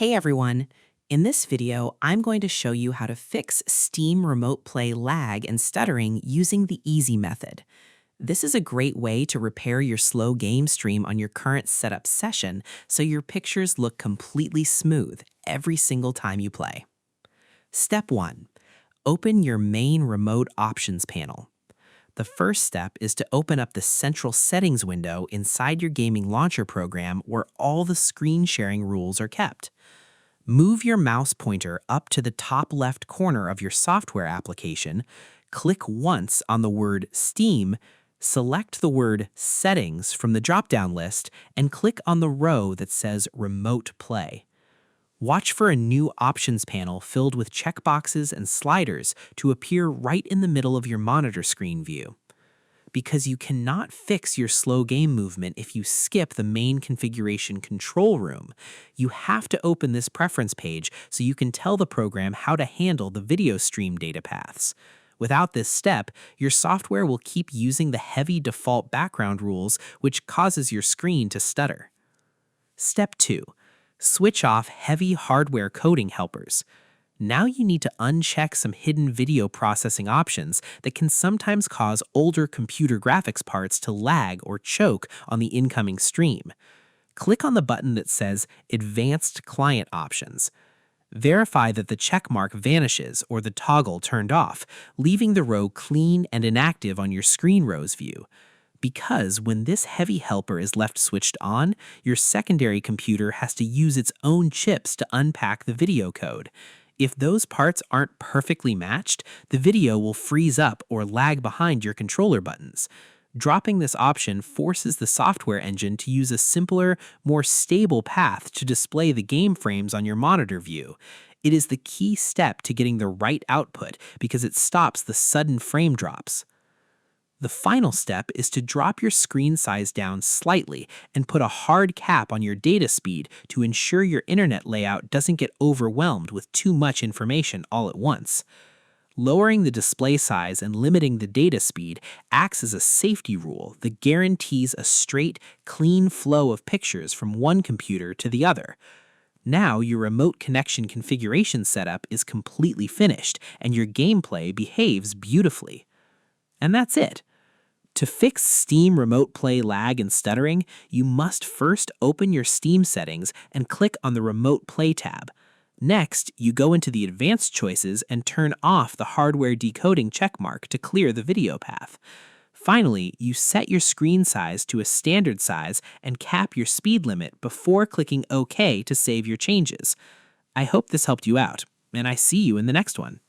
Hey everyone! In this video, I'm going to show you how to fix Steam Remote Play lag and stuttering using the easy method. This is a great way to repair your slow game stream on your current setup session so your pictures look completely smooth every single time you play. Step 1. Open your main remote options panel. The first step is to open up the central settings window inside your gaming launcher program where all the screen sharing rules are kept. Move your mouse pointer up to the top left corner of your software application, click once on the word Steam, select the word Settings from the drop-down list, and click on the row that says Remote Play. Watch for a new options panel filled with checkboxes and sliders to appear right in the middle of your monitor screen view. Because you cannot fix your slow game movement if you skip the main configuration control room, you have to open this preference page so you can tell the program how to handle the video stream data paths. Without this step, your software will keep using the heavy default background rules, which causes your screen to stutter. Step 2. Switch off heavy hardware coding helpers. Now you need to uncheck some hidden video processing options that can sometimes cause older computer graphics parts to lag or choke on the incoming stream. Click on the button that says Advanced Client Options. Verify that the checkmark vanishes or the toggle turned off, leaving the row clean and inactive on your screen rows view. Because when this heavy helper is left switched on, your secondary computer has to use its own chips to unpack the video code. If those parts aren't perfectly matched, the video will freeze up or lag behind your controller buttons. Dropping this option forces the software engine to use a simpler, more stable path to display the game frames on your monitor view. It is the key step to getting the right output because it stops the sudden frame drops. The final step is to drop your screen size down slightly and put a hard cap on your data speed to ensure your internet layout doesn't get overwhelmed with too much information all at once. Lowering the display size and limiting the data speed acts as a safety rule that guarantees a straight, clean flow of pictures from one computer to the other. Now your remote connection configuration setup is completely finished and your gameplay behaves beautifully. And that's it. To fix Steam Remote Play lag and stuttering, you must first open your Steam settings and click on the Remote Play tab. Next, you go into the Advanced choices and turn off the hardware decoding checkmark to clear the video path. Finally, you set your screen size to a standard size and cap your speed limit before clicking OK to save your changes. I hope this helped you out, and I see you in the next one.